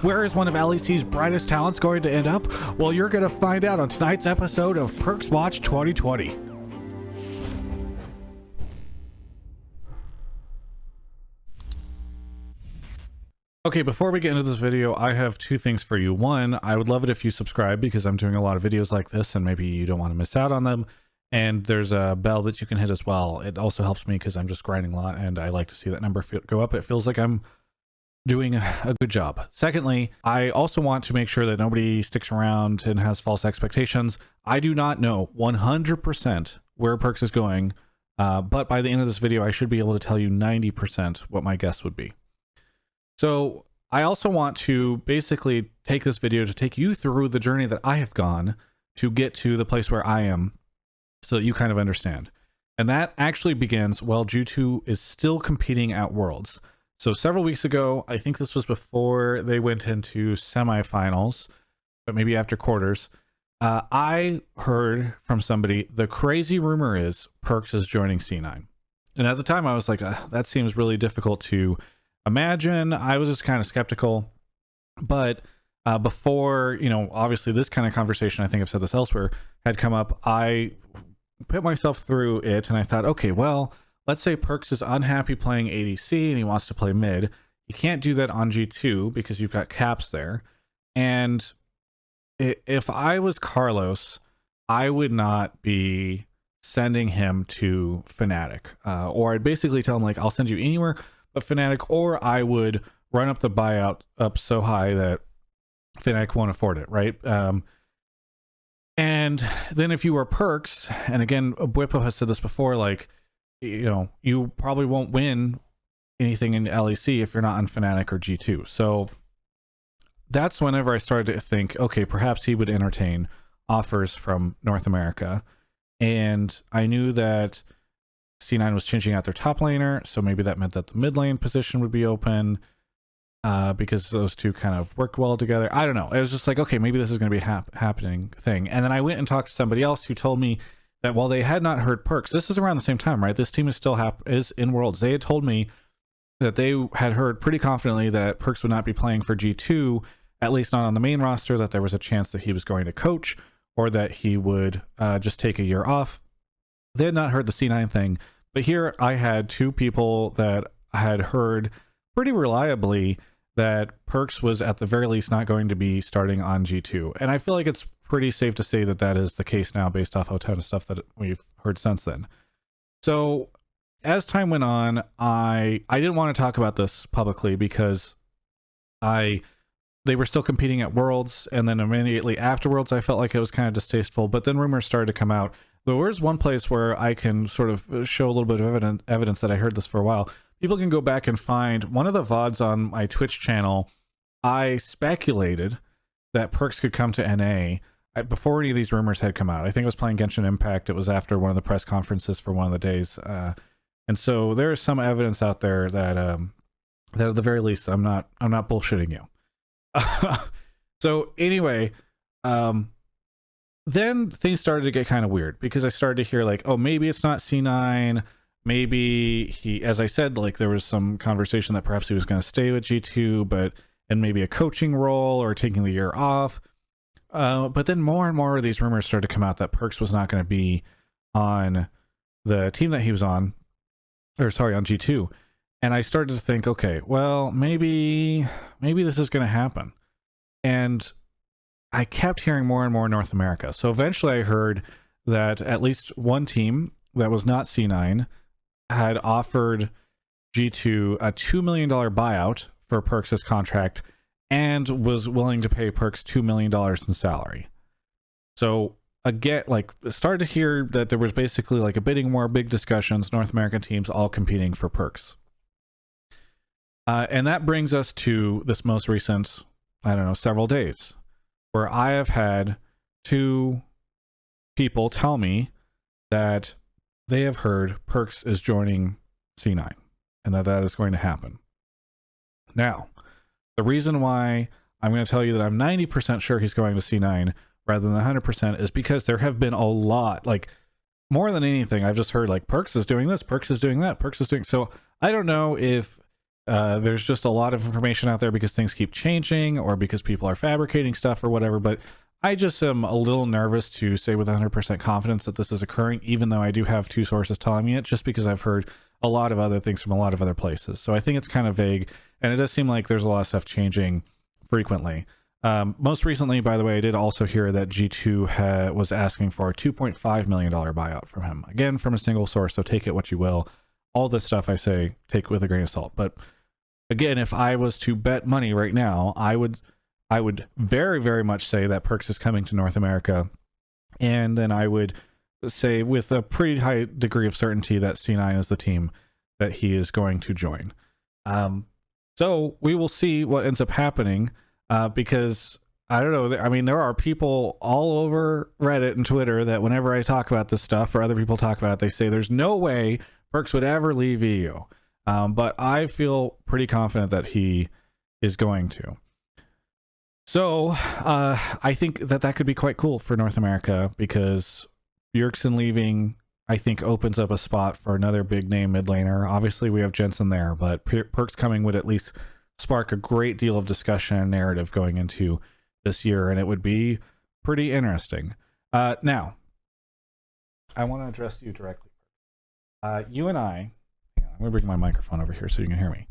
Where is one of LEC's brightest talents going to end up? Well, you're going to find out on tonight's episode of PERKZ WATCH 2020. Okay, before we get into this video, I have two things for you. One, I would love it if you subscribe because I'm doing a lot of videos like this and maybe you don't want to miss out on them. And there's a bell that you can hit as well. It also helps me because I'm just grinding a lot and I like to see that number go up. It feels like I'm doing a good job. Secondly, I also want to make sure that nobody sticks around and has false expectations. I do not know 100% where PERKZ is going, but by the end of this video, I should be able to tell you 90% what my guess would be. So I also want to basically take this video to take you through the journey that I have gone to get to the place where I am so that you kind of understand. And that actually begins while G2 is still competing at Worlds. So several weeks ago, I think this was before they went into semifinals, but maybe after quarters, I heard from somebody, the crazy rumor is PERKZ is joining C9. And at the time I was like, that seems really difficult to imagine. I was just kind of skeptical, but before, you know, obviously this kind of conversation, I think I've said this elsewhere, had come up, I put myself through it and I thought, okay, well, let's say PERKZ is unhappy playing ADC and he wants to play mid. You can't do that on G2 because you've got caps there. And if I was Carlos, I would not be sending him to Fnatic. Or I'd basically tell him, like, I'll send you anywhere but Fnatic, or I would run up the buyout up so high that Fnatic won't afford it, right? And then if you were PERKZ, and again, Bwipo has said this before, like, you know, you probably won't win anything in LEC if you're not on Fnatic or G2. So that's whenever I started to think, okay, perhaps he would entertain offers from North America. And I knew that C9 was changing out their top laner, so maybe that meant that the mid lane position would be open because those two kind of work well together. I don't know. It was just like, okay, maybe this is going to be a happening thing. And then I went and talked to somebody else who told me that while they had not heard PERKZ, this is around the same time, right? This team is still is in Worlds. They had told me that they had heard pretty confidently that PERKZ would not be playing for G2, at least not on the main roster, that there was a chance that he was going to coach or that he would just take a year off. They had not heard the C9 thing, but here I had two people that had heard pretty reliably that PERKZ was at the very least not going to be starting on G2. And I feel like it's pretty safe to say that that is the case now based off a ton of stuff that we've heard since then. So as time went on, I didn't want to talk about this publicly because they were still competing at Worlds, and then immediately after Worlds I felt like it was kind of distasteful, but then rumors started to come out. There was one place where I can sort of show a little bit of evidence that I heard this for a while. People can go back and find one of the VODs on my Twitch channel. I speculated that PERKZ could come to NA before any of these rumors had come out. I think I was playing Genshin Impact. It was after one of the press conferences for one of the days. And so there is some evidence out there that that at the very least I'm not bullshitting you. So anyway, then things started to get kind of weird because I started to hear like, oh, maybe it's not C9. Maybe he, as I said, like there was some conversation that perhaps he was going to stay with G2, but in maybe a coaching role or taking the year off. But then more and more of these rumors started to come out that PERKZ was not going to be on the team that he was on, or sorry, on G2. And I started to think, okay, well, maybe this is going to happen. And I kept hearing more and more North America. So eventually I heard that at least one team that was not C9 had offered G2 a $2 million buyout for PERKZ's contract and was willing to pay PERKZ $2 million in salary. So again, like started to hear that there was basically like a bidding war, big discussions, North American teams all competing for PERKZ. And that brings us to this most recent, I don't know, several days where I have had two people tell me that they have heard PERKZ is joining C9 and that is going to happen. Now, the reason why I'm going to tell you that I'm 90% sure he's going to C9 rather than 100% is because there have been a lot, like more than anything, I've just heard like PERKZ is doing this, PERKZ is doing that, PERKZ is doing, so I don't know if There's just a lot of information out there because things keep changing or because people are fabricating stuff or whatever. But I just am a little nervous to say with 100% confidence that this is occurring, even though I do have 2 sources telling me it, just because I've heard a lot of other things from a lot of other places. So I think it's kind of vague, and it does seem like there's a lot of stuff changing frequently. Most recently, by the way, I did also hear that G2 was asking for a $2.5 million buyout from him. Again, from a single source, so take it what you will. All this stuff I say, take with a grain of salt. But again, if I was to bet money right now, I would very, very much say that PERKZ is coming to North America. And then I would say with a pretty high degree of certainty that C9 is the team that he is going to join. So we will see what ends up happening, because I don't know. I mean, there are people all over Reddit and Twitter that whenever I talk about this stuff or other people talk about it, they say there's no way PERKZ would ever leave EU. But I feel pretty confident that he is going to. So I think that could be quite cool for North America, because Bjergsen leaving, I think, opens up a spot for another big name mid laner. Obviously, we have Jensen there, but PERKZ coming would at least spark a great deal of discussion and narrative going into this year, and it would be pretty interesting. Now, I want to address you directly. You and I, hang on, I'm going to bring my microphone over here so you can hear me.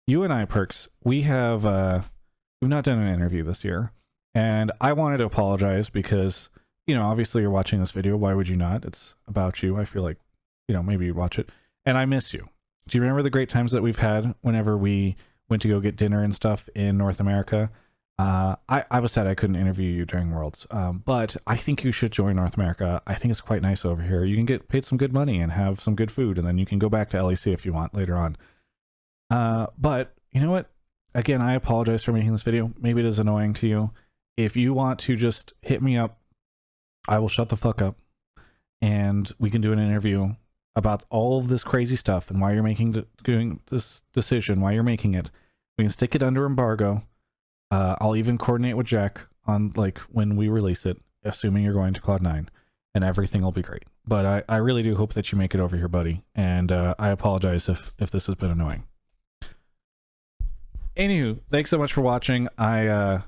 You and I, PERKZ, we've not done an interview this year, and I wanted to apologize because, you know, obviously you're watching this video. Why would you not? It's about you. I feel like, you know, maybe you'd watch it. And I miss you. Do you remember the great times that we've had whenever we went to go get dinner and stuff in North America? I was sad I couldn't interview you during Worlds, but I think you should join North America. I think it's quite nice over here. You can get paid some good money and have some good food, and then you can go back to LEC if you want later on. But you know what? Again, I apologize for making this video. Maybe it is annoying to you. If you want to just hit me up, I will shut the fuck up, and we can do an interview about all of this crazy stuff and why you're doing this decision, why you're making it. We can stick it under embargo. I'll even coordinate with Jack on like when we release it, assuming you're going to Cloud9, and everything will be great. But I really do hope that you make it over here, buddy. And I apologize if this has been annoying. Anywho, thanks so much for watching. I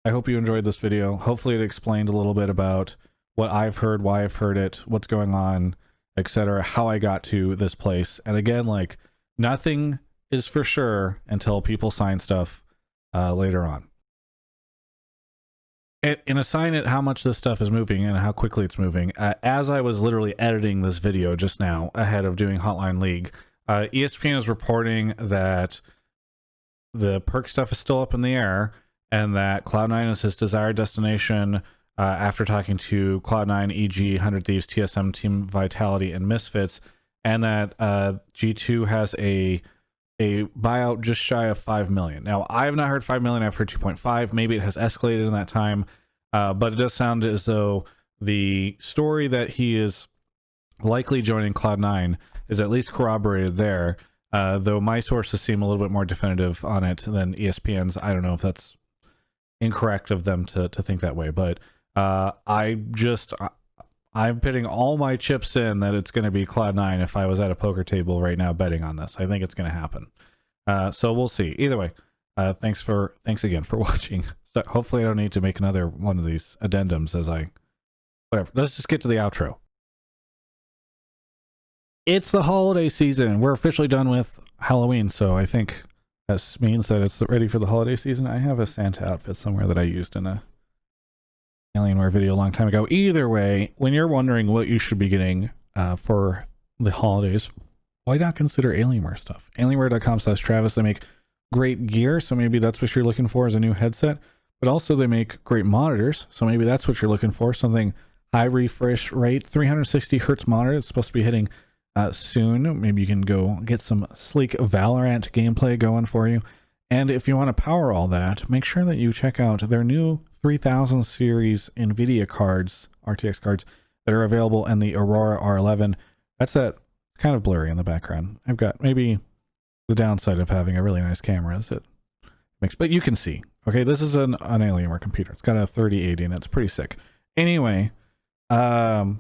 hope you enjoyed this video. Hopefully it explained a little bit about what I've heard, why I've heard it, what's going on, etc., how I got to this place. And again, like, nothing is for sure until people sign stuff later on. And assign it how much this stuff is moving and how quickly it's moving. As I was literally editing this video just now ahead of doing Hotline League, ESPN is reporting that the PERKZ stuff is still up in the air, and that Cloud9 is his desired destination after talking to Cloud9, EG, 100 Thieves, TSM, Team Vitality, and Misfits, and that G2 has a buyout just shy of 5 million. Now, I have not heard 5 million, I've heard 2.5. Maybe it has escalated in that time, but it does sound as though the story that he is likely joining Cloud9 is at least corroborated there. Though my sources seem a little bit more definitive on it than ESPN's. I don't know if that's incorrect of them to think that way, but I'm putting all my chips in that it's going to be Cloud9 if I was at a poker table right now betting on this. I think it's going to happen. So we'll see. Either way, thanks again for watching. So hopefully I don't need to make another one of these addendums whatever. Let's just get to the outro. It's the holiday season. We're officially done with Halloween, so I think that means that it's ready for the holiday season. I have a Santa outfit somewhere that I used in a Alienware video a long time ago. Either way, when you're wondering what you should be getting for the holidays, why not consider Alienware stuff? Alienware.com/Travis. They make great gear, so maybe that's what you're looking for is a new headset. But also they make great monitors, so maybe that's what you're looking for. Something high refresh rate, 360 hertz monitor. It's supposed to be hitting soon. Maybe you can go get some sleek Valorant gameplay going for you. And if you want to power all that, make sure that you check out their new 3000 series NVIDIA cards, RTX cards, that are available in the Aurora R11. That's that kind of blurry in the background. I've got maybe the downside of having a really nice camera is it makes, but you can see. Okay, this is an Alienware computer. It's got a 3080 and it's pretty sick. Anyway, yeah.